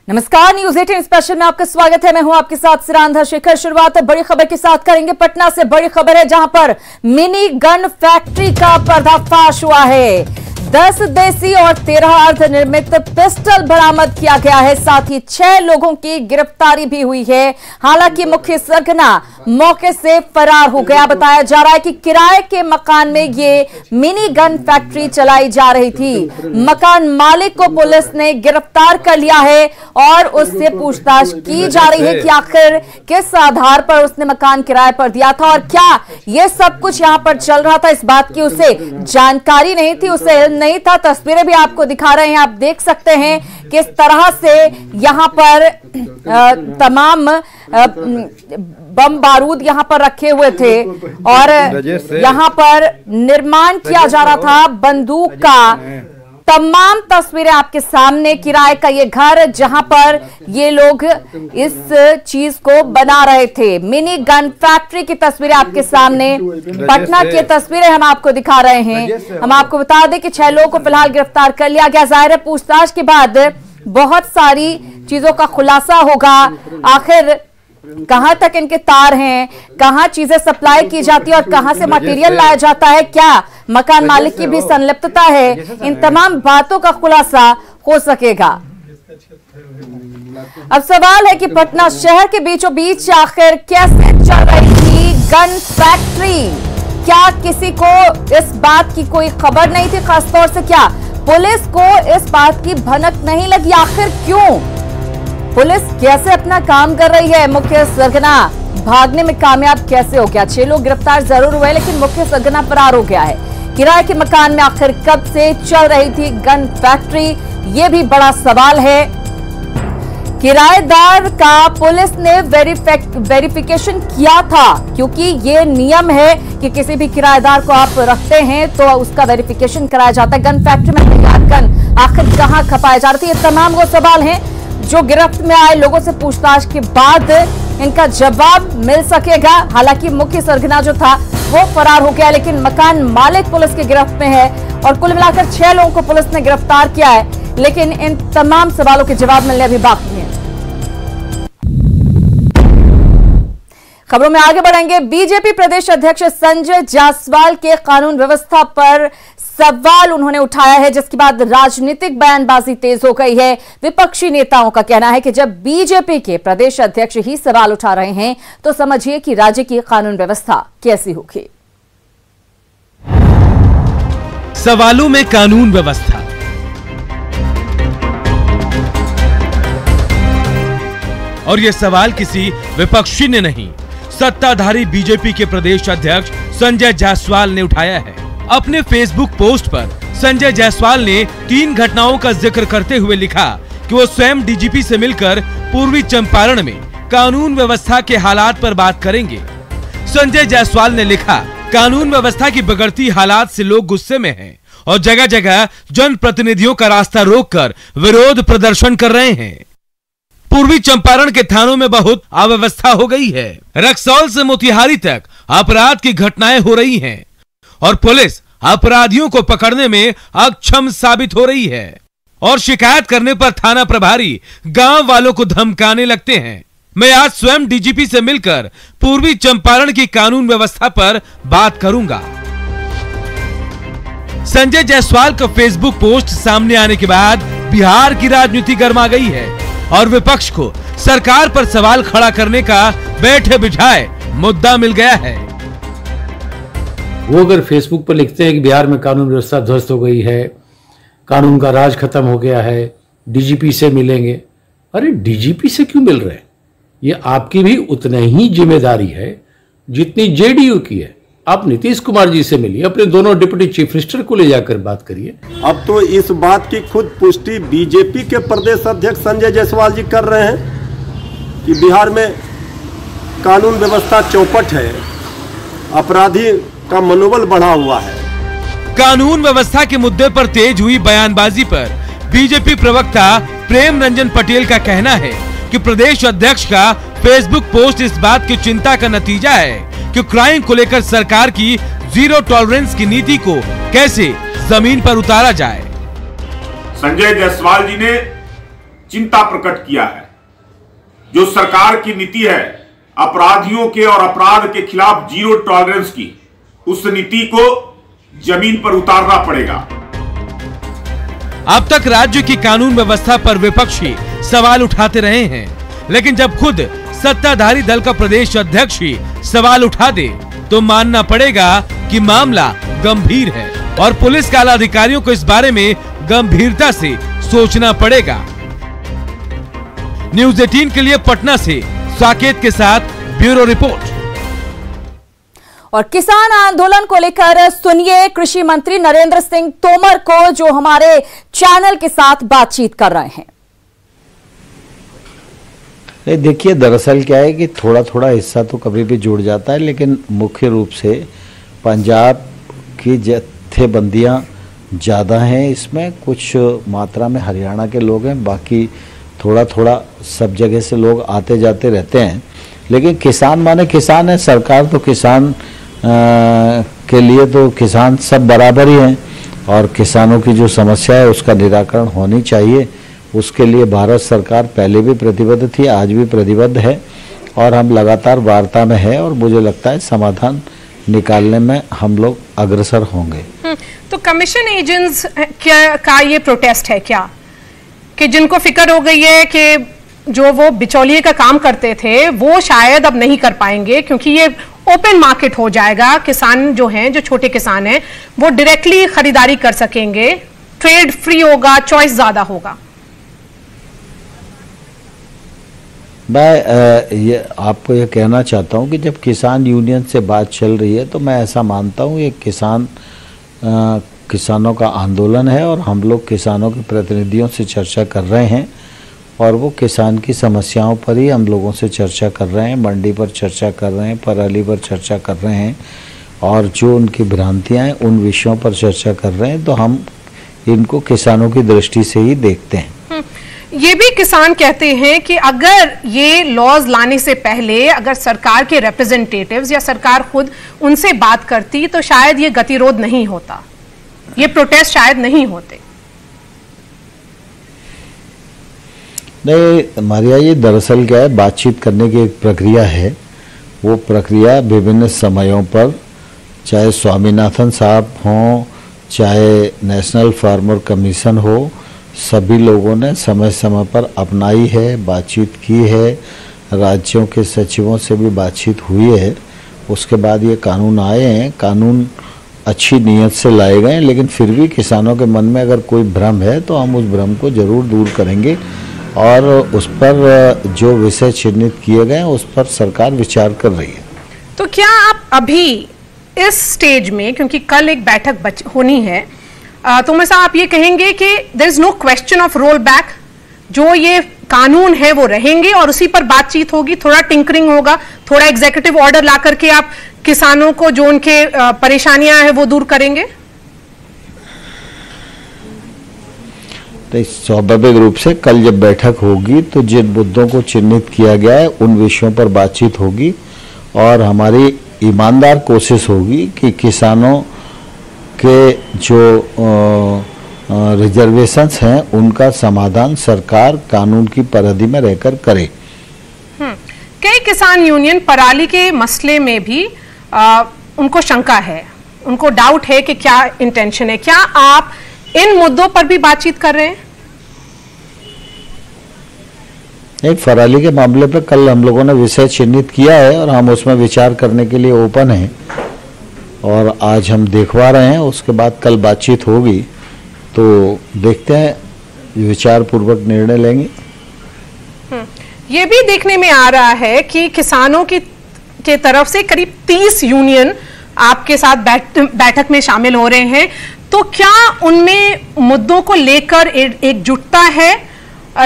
नमस्कार, news 18 special में आपका स्वागत है। मैं हूं आपके साथ सिरांधा शेखर। शुरुआत बड़ी खबर के साथ करेंगे। पटना से बड़ी खबर है, जहां पर मिनी गन फैक्ट्री का पर्दाफाश हुआ है। 10 देसी और 13 अर्धनिर्मित पिस्टल बरामद किया गया है। साथ ही 6 लोगों की गिरफ्तारी भी हुई है। हालांकि मुख्य सरगना मौके से फरार हो गया। बताया जा रहा है कि किराए के मकान में ये मिनी गन फैक्ट्री चलाई जा रही थी। मकान मालिक को पुलिस ने गिरफ्तार कर लिया है और उससे पूछताछ की जा रही है कि आखिर किस आधार पर उसने मकान किराए पर दिया था और क्या ये सब कुछ यहां पर चल रहा था, इस बात की उसे जानकारी नहीं थी, उसे नहीं था। तस्वीरें भी आपको दिखा रहे हैं, आप देख सकते हैं किस तरह से यहां पर तमाम बम बारूद यहां पर रखे हुए थे और यहां पर निर्माण किया जा रहा था बंदूक का। तमाम तस्वीरें आपके सामने। किराए का ये घर जहां पर ये लोग इस चीज को बना रहे थे। मिनी गन फैक्ट्री की तस्वीरें आपके सामने, पटना की तस्वीरें हम आपको दिखा रहे हैं। हम आपको बता दें कि 6 लोगों को फिलहाल गिरफ्तार कर लिया गया। जाहिर है पूछताछ के बाद बहुत सारी चीजों का खुलासा होगा। आखिर कहां तक इनके तार हैं, कहां चीजें सप्लाई की जाती है और कहां से मटेरियल लाया जाता है, क्या मकान मालिक की भी संलिप्तता है, इन तमाम बातों का खुलासा हो सकेगा। अब सवाल है कि पटना शहर के बीचों बीच आखिर कैसे चल रही थी गन फैक्ट्री। क्या किसी को इस बात की कोई खबर नहीं थी? खासतौर से क्या पुलिस को इस बात की भनक नहीं लगी? आखिर क्यों? पुलिस कैसे अपना काम कर रही है? मुख्य सरगना भागने में कामयाब कैसे हो गया? 6 लोग गिरफ्तार जरूर हुए लेकिन मुख्य सरगना फरार हो गया है। किराए के मकान में आखिर कब से चल रही थी गन फैक्ट्री, ये भी बड़ा सवाल है। किराएदार का पुलिस ने वेरिफिकेशन किया था, क्योंकि ये नियम है कि किसी भी किराएदार को आप रखते हैं तो उसका वेरिफिकेशन कराया जाता है। गन फैक्ट्री में तैयार गन आखिर कहां खपाया जा रही थी, ये तमाम वो सवाल हैं जो गिरफ्त में आए लोगों से पूछताछ के बाद इनका जवाब मिल सकेगा। हालांकि मुख्य सरगना जो था वो फरार हो गया, लेकिन मकान मालिक पुलिस की गिरफ्त में है और कुल मिलाकर 6 लोगों को पुलिस ने गिरफ्तार किया है। लेकिन इन तमाम सवालों के जवाब मिलने अभी बाकी हैं। खबरों में आगे बढ़ेंगे। बीजेपी प्रदेश अध्यक्ष संजय जायसवाल के कानून व्यवस्था पर सवाल उन्होंने उठाया है, जिसके बाद राजनीतिक बयानबाजी तेज हो गई है। विपक्षी नेताओं का कहना है कि जब बीजेपी के प्रदेश अध्यक्ष ही सवाल उठा रहे हैं तो समझिए कि राज्य की कानून व्यवस्था कैसी होगी। सवालों में कानून व्यवस्था, और यह सवाल किसी विपक्षी ने नहीं, सत्ताधारी बीजेपी के प्रदेश अध्यक्ष संजय जायसवाल ने उठाया है। अपने फेसबुक पोस्ट पर संजय जायसवाल ने 3 घटनाओं का जिक्र करते हुए लिखा कि वो स्वयं डीजीपी से मिलकर पूर्वी चंपारण में कानून व्यवस्था के हालात पर बात करेंगे। संजय जायसवाल ने लिखा, कानून व्यवस्था की बिगड़ती हालात से लोग गुस्से में हैं और जगह जगह जनप्रतिनिधियों का रास्ता रोककर विरोध प्रदर्शन कर रहे हैं। पूर्वी चंपारण के थानों में बहुत अव्यवस्था हो गई है। रक्सौल से मोतिहारी तक अपराध की घटनाएं हो रही हैं और पुलिस अपराधियों को पकड़ने में अक्षम साबित हो रही है और शिकायत करने पर थाना प्रभारी गांव वालों को धमकाने लगते हैं। मैं आज स्वयं डीजीपी से मिलकर पूर्वी चंपारण की कानून व्यवस्था पर बात करूंगा। संजय जायसवाल का फेसबुक पोस्ट सामने आने के बाद बिहार की राजनीति गर्मा गई है और विपक्ष को सरकार पर सवाल खड़ा करने का बैठे बिठाए मुद्दा मिल गया है। वो अगर फेसबुक पर लिखते हैं कि बिहार में कानून व्यवस्था ध्वस्त हो गई है, कानून का राज खत्म हो गया है, डीजीपी से मिलेंगे। अरे डीजीपी से क्यों मिल रहे हैं? ये आपकी भी उतनी ही जिम्मेदारी है जितनी जेडीयू की है। आप नीतीश कुमार जी से मिलिए, अपने दोनों डिप्टी चीफ मिनिस्टर को ले जाकर बात करिए। अब तो इस बात की खुद पुष्टि बीजेपी के प्रदेश अध्यक्ष संजय जायसवाल जी कर रहे हैं कि बिहार में कानून व्यवस्था चौपट है, अपराधी का मनोबल बढ़ा हुआ है। कानून व्यवस्था के मुद्दे पर तेज हुई बयानबाजी पर बीजेपी प्रवक्ता प्रेम रंजन पटेल का कहना है कि प्रदेश अध्यक्ष का फेसबुक पोस्ट इस बात की चिंता का नतीजा है कि क्राइम को लेकर सरकार की जीरो टॉलरेंस की नीति को कैसे जमीन पर उतारा जाए। संजय जायसवाल जी ने चिंता प्रकट किया है। जो सरकार की नीति है अपराधियों के और अपराध के खिलाफ जीरो टॉलरेंस की, उस नीति को जमीन पर उतारना पड़ेगा। अब तक राज्य की कानून व्यवस्था पर विपक्षी सवाल उठाते रहे हैं, लेकिन जब खुद सत्ताधारी दल का प्रदेश अध्यक्ष ही सवाल उठा दे तो मानना पड़ेगा कि मामला गंभीर है और पुलिस के आला अधिकारियों को इस बारे में गंभीरता से सोचना पड़ेगा। न्यूज़ 18 के लिए पटना से साकेत के साथ ब्यूरो रिपोर्ट। और किसान आंदोलन को लेकर सुनिए कृषि मंत्री नरेंद्र सिंह तोमर को, जो हमारे चैनल के साथ बातचीत कर रहे हैं। देखिए, दरअसल क्या है कि थोड़ा थोड़ा हिस्सा तो कभी भी जुड़ जाता है, लेकिन मुख्य रूप से पंजाब की जत्थेबंदियां ज़्यादा हैं इसमें, कुछ मात्रा में हरियाणा के लोग हैं, बाकी थोड़ा थोड़ा सब जगह से लोग आते जाते रहते हैं। लेकिन किसान माने किसान है, सरकार तो किसान के लिए तो किसान सब बराबर ही हैं और किसानों की जो समस्या है उसका निराकरण होनी चाहिए। उसके लिए भारत सरकार पहले भी प्रतिबद्ध थी, आज भी प्रतिबद्ध है और हम लगातार वार्ता में है और मुझे लगता है समाधान निकालने में हम लोग अग्रसर होंगे। तो कमीशन एजेंट्स का ये प्रोटेस्ट है क्या कि जिनको फिक्र हो गई है कि जो वो बिचौलिए का काम करते थे वो शायद अब नहीं कर पाएंगे क्योंकि ये ओपन मार्केट हो जाएगा, किसान जो हैं, जो छोटे किसान हैं, वो डायरेक्टली खरीदारी कर सकेंगे, ट्रेड फ्री होगा, चॉइस ज्यादा होगा। मैं ये आपको ये कहना चाहता हूँ कि जब किसान यूनियन से बात चल रही है तो मैं ऐसा मानता हूँ ये किसानों का आंदोलन है और हम लोग किसानों के प्रतिनिधियों से चर्चा कर रहे हैं और वो किसान की समस्याओं पर ही हम लोगों से चर्चा कर रहे हैं, मंडी पर चर्चा कर रहे हैं, पराली पर चर्चा कर रहे हैं और जो उनकी भ्रांतियाँ हैं उन विषयों पर चर्चा कर रहे हैं। तो हम इनको किसानों की दृष्टि से ही देखते हैं। ये भी किसान कहते हैं कि अगर ये लॉज लाने से पहले अगर सरकार के रिप्रेजेंटेटिव्स या सरकार खुद उनसे बात करती तो शायद ये गतिरोध नहीं होता, ये प्रोटेस्ट शायद नहीं होते। नहीं मारिया, ये दरअसल क्या है, बातचीत करने की एक प्रक्रिया है। वो प्रक्रिया विभिन्न समयों पर, चाहे स्वामीनाथन साहब हों, चाहे नेशनल फार्मर कमीशन हो, सभी लोगों ने समय समय पर अपनाई है, बातचीत की है, राज्यों के सचिवों से भी बातचीत हुई है। उसके बाद ये कानून आए हैं, कानून अच्छी नीयत से लाए गए, लेकिन फिर भी किसानों के मन में अगर कोई भ्रम है तो हम उस भ्रम को जरूर दूर करेंगे और उस पर जो विषय चिन्हित किए गए उस पर सरकार विचार कर रही है। तो क्या आप अभी इस स्टेज में, क्योंकि कल एक बैठक होनी है, तो मैं साहब आप ये कहेंगे कि there is no question of roll back, जो ये कानून है वो रहेंगे और उसी पर बातचीत होगी, थोड़ा टिंकरिंग होगा, थोड़ा एग्जीक्यूटिव ऑर्डर ला करके आप किसानों को जो उनके परेशानियां हैं वो दूर करेंगे? तो स्वाभाविक रूप से कल जब बैठक होगी तो जिन मुद्दों को चिन्हित किया गया है उन विषयों पर बातचीत होगी और हमारी ईमानदार कोशिश होगी कि किसानों के जो रिजर्वेशंस हैं उनका समाधान सरकार कानून की परिधि में रहकर करे। कई किसान यूनियन पराली के मसले में भी उनको शंका है, उनको डाउट है कि क्या इंटेंशन है। क्या आप इन मुद्दों पर भी बातचीत कर रहे हैं? एक पराली के मामले पर कल हम लोगों ने विषय चिन्हित किया है और हम उसमें विचार करने के लिए ओपन हैं और आज हम देखवा रहे हैं, उसके बाद कल बातचीत होगी तो देखते हैं, विचार पूर्वक निर्णय लेंगे। ये भी देखने में आ रहा है कि किसानों के तरफ से करीब 30 यूनियन आपके साथ बैठक में शामिल हो रहे हैं, तो क्या उनमें मुद्दों को लेकर एकजुटता है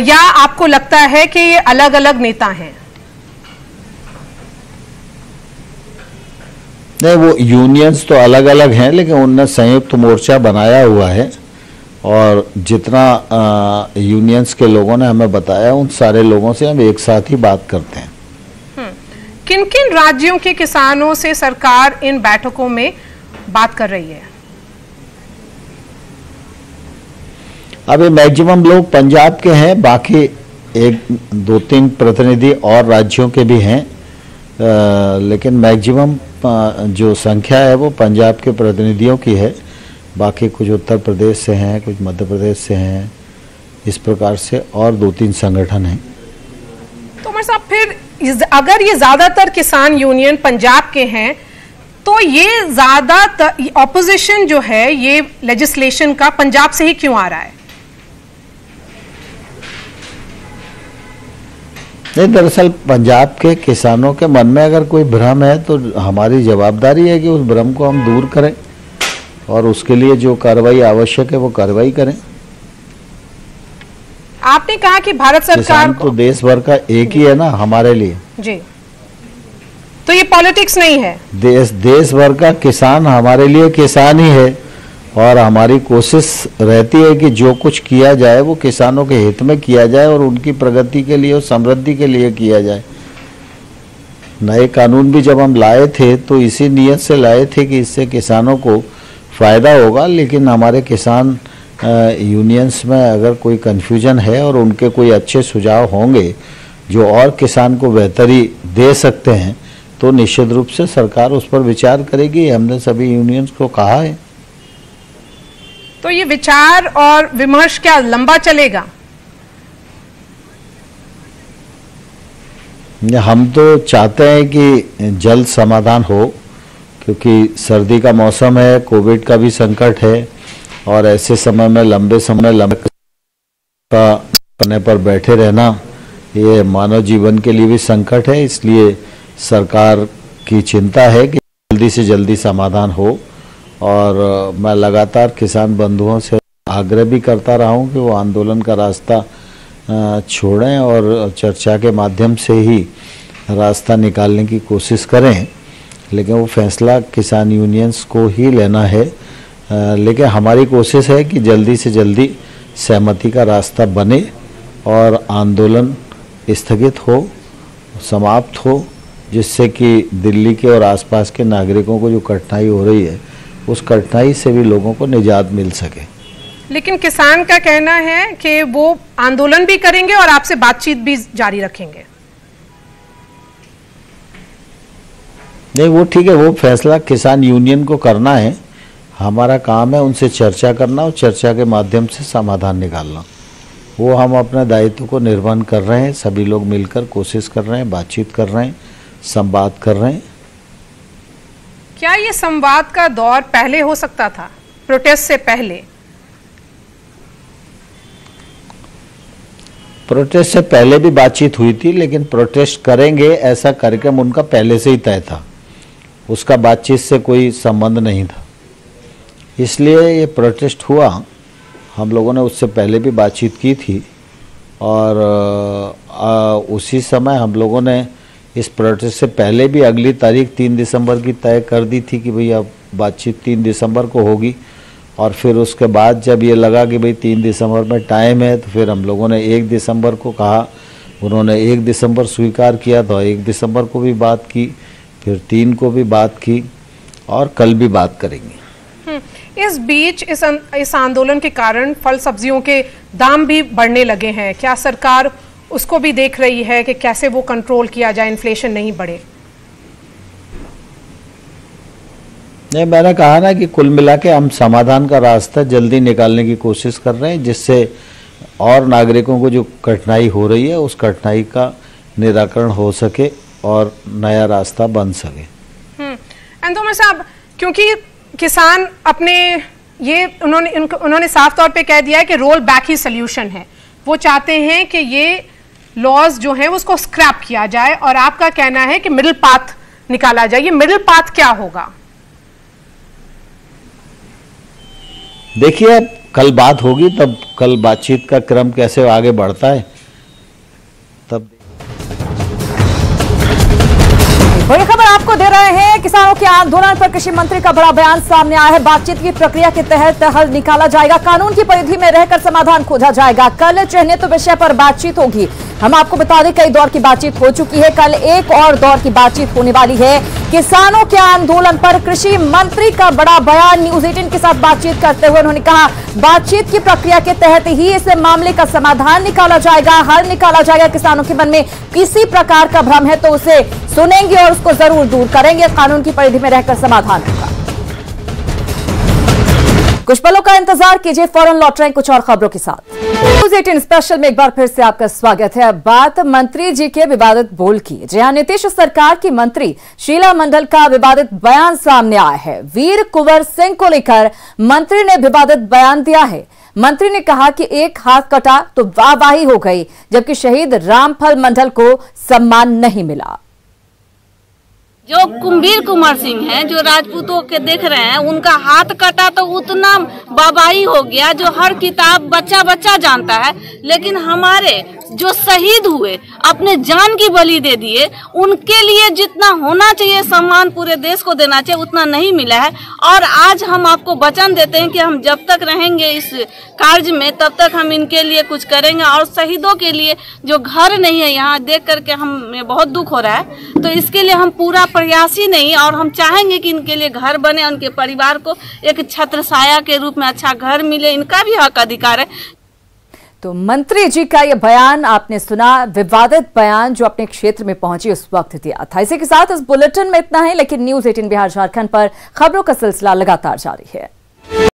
या आपको लगता है कि ये अलग अलग नेता हैं? नहीं, वो यूनियंस तो अलग अलग हैं लेकिन उनने संयुक्त मोर्चा बनाया हुआ है और जितना यूनियंस के लोगों ने हमें बताया उन सारे लोगों से हम एक साथ ही बात करते हैं। किन किन राज्यों के किसानों से सरकार इन बैठकों में बात कर रही है? अभी मैक्सिमम लोग पंजाब के हैं, बाकी एक दो तीन प्रतिनिधि और राज्यों के भी हैं, लेकिन मैक्सिमम जो संख्या है वो पंजाब के प्रतिनिधियों की है। बाकी कुछ उत्तर प्रदेश से हैं, कुछ मध्य प्रदेश से हैं, इस प्रकार से और दो तीन संगठन हैं। तोमर साहब, फिर अगर ये ज्यादातर किसान यूनियन पंजाब के हैं तो ये ज्यादातर ऑपोजिशन जो है ये लेजिस्लेशन का पंजाब से ही क्यों आ रहा है? नहीं, दरअसल पंजाब के किसानों के मन में अगर कोई भ्रम है तो हमारी जवाबदारी है कि उस भ्रम को हम दूर करें और उसके लिए जो कार्रवाई आवश्यक है वो कार्रवाई करें। आपने कहा कि भारत सरकार तो देश भर का एक ही है ना हमारे लिए जी, तो ये पॉलिटिक्स नहीं है। देश भर का किसान हमारे लिए किसान ही है और हमारी कोशिश रहती है कि जो कुछ किया जाए वो किसानों के हित में किया जाए और उनकी प्रगति के लिए और समृद्धि के लिए किया जाए। नए कानून भी जब हम लाए थे तो इसी नियत से लाए थे कि इससे किसानों को फायदा होगा, लेकिन हमारे किसान यूनियंस में अगर कोई कन्फ्यूजन है और उनके कोई अच्छे सुझाव होंगे जो और किसान को बेहतरी दे सकते हैं तो निश्चित रूप से सरकार उस पर विचार करेगी। हमने सभी यूनियंस को कहा है। तो ये विचार और विमर्श क्या लंबा चलेगा? हम तो चाहते हैं कि जल्द समाधान हो, क्योंकि सर्दी का मौसम है, कोविड का भी संकट है और ऐसे समय में लंबे का पन्ने पर बैठे रहना ये मानव जीवन के लिए भी संकट है। इसलिए सरकार की चिंता है कि जल्दी से जल्दी समाधान हो और मैं लगातार किसान बंधुओं से आग्रह भी करता रहा हूं कि वो आंदोलन का रास्ता छोड़ें और चर्चा के माध्यम से ही रास्ता निकालने की कोशिश करें, लेकिन वो फैसला किसान यूनियंस को ही लेना है। लेकिन हमारी कोशिश है कि जल्दी से जल्दी सहमति का रास्ता बने और आंदोलन स्थगित हो, समाप्त हो, जिससे कि दिल्ली के और आसपास के नागरिकों को जो कठिनाई हो रही है उस कठिनाई से भी लोगों को निजात मिल सके। लेकिन किसान का कहना है कि वो आंदोलन भी करेंगे और आपसे बातचीत भी जारी रखेंगे। नहीं, वो ठीक है, वो फैसला किसान यूनियन को करना है। हमारा काम है उनसे चर्चा करना और चर्चा के माध्यम से समाधान निकालना। वो हम अपने दायित्व को निर्वहन कर रहे हैं, सभी लोग मिलकर कोशिश कर रहे हैं, बातचीत कर रहे हैं, संवाद कर रहे हैं। क्या ये संवाद का दौर पहले हो सकता था, प्रोटेस्ट से पहले? प्रोटेस्ट से पहले भी बातचीत हुई थी, लेकिन प्रोटेस्ट करेंगे ऐसा कार्यक्रम उनका पहले से ही तय था, उसका बातचीत से कोई संबंध नहीं था। इसलिए ये प्रोटेस्ट हुआ, हम लोगों ने उससे पहले भी बातचीत की थी और उसी समय हम लोगों ने इस प्रोटेस्ट से पहले भी अगली तारीख 3 दिसंबर की तय कर दी थी कि भाई अब बातचीत 3 दिसंबर को होगी। और फिर उसके बाद जब ये लगा कि भाई 3 दिसंबर में टाइम है तो फिर हम लोगों ने 1 दिसंबर को कहा, उन्होंने 1 दिसंबर स्वीकार किया तो 1 दिसंबर को भी बात की, फिर 3 को भी बात की और कल भी बात करेंगे। इस बीच इस आंदोलन के कारण फल सब्जियों के दाम भी बढ़ने लगे हैं। क्या सरकार उसको भी देख रही है कि कैसे वो कंट्रोल किया जाए, इन्फ्लेशन नहीं बढ़े? नहीं, मैंने कहा ना कि कुल मिला के हम समाधान का रास्ता जल्दी निकालने की कोशिश कर रहे हैं, जिससे और नागरिकों को जो कठिनाई हो रही है उस कठिनाई का निराकरण हो सके और नया रास्ता बन सके। तोमर साहब, क्योंकि किसान अपने ये उन्होंने साफ तौर पे कह दिया है कि रोल बैक ही सोल्यूशन है। वो चाहते हैं कि ये लॉज जो है उसको स्क्रैप किया जाए और आपका कहना है कि मिडिल पाथ निकाला जाए। ये मिडिल पाथ क्या होगा? देखिए, कल बात होगी, तब कल बातचीत का क्रम कैसे आगे बढ़ता है तब। बड़ी खबर आपको दे रहे हैं किसानों के आंदोलन पर कृषि मंत्री का बड़ा बयान सामने आया है। बातचीत की प्रक्रिया के तहत हल निकाला जाएगा, कानून की परिधि में रहकर समाधान खोजा जाएगा। कल चयनित विषय पर बातचीत होगी। हम आपको बता दें कई दौर की बातचीत हो चुकी है, कल एक और दौर की बातचीत होने वाली है। किसानों के आंदोलन पर कृषि मंत्री का बड़ा बयान। न्यूज 18 के साथ बातचीत करते हुए उन्होंने कहा बातचीत की प्रक्रिया के तहत ही इस मामले का समाधान निकाला जाएगा, हल निकाला जाएगा। किसानों के मन में किसी प्रकार का भ्रम है तो उसे सुनेंगे और उसको जरूर दूर करेंगे। कानून की परिधि में रहकर समाधान होगा। कुछ पलों का इंतजार कीजिए, फौरन लौट रहे हैं कुछ और खबरों के साथ। न्यूज 18 स्पेशल में एक बार फिर से आपका स्वागत है। बात मंत्री जी के विवादित बोल की, जहां नीतीश सरकार की मंत्री शीला मंडल का विवादित बयान सामने आया है। वीर कुंवर सिंह को लेकर मंत्री ने विवादित बयान दिया है। मंत्री ने कहा कि एक हाथ कटा तो वाहवाही हो गई, जबकि शहीद रामफल मंडल को सम्मान नहीं मिला। जो वीर कुंवर सिंह हैं, जो राजपूतों के देख रहे हैं, उनका हाथ कटा तो उतना वाहवाही हो गया जो हर किताब बच्चा बच्चा जानता है। लेकिन हमारे जो शहीद हुए, अपने जान की बलि दे दिए, उनके लिए जितना होना चाहिए सम्मान पूरे देश को देना चाहिए उतना नहीं मिला है। और आज हम आपको वचन देते हैं कि हम जब तक रहेंगे इस कार्य में तब तक हम इनके लिए कुछ करेंगे। और शहीदों के लिए जो घर नहीं है, यहाँ देख करके हमें बहुत दुख हो रहा है, तो इसके लिए हम पूरा प्रयास ही नहीं, और हम चाहेंगे कि इनके लिए घर बने, उनके परिवार को एक छत्र छाया के रूप में अच्छा घर मिले। इनका भी हक अधिकार है। तो मंत्री जी का यह बयान आपने सुना, विवादित बयान जो अपने क्षेत्र में पहुंची उस वक्त दिया था। इसी के साथ इस बुलेटिन में इतना है, लेकिन न्यूज 18 बिहार झारखंड पर खबरों का सिलसिला लगातार जारी है।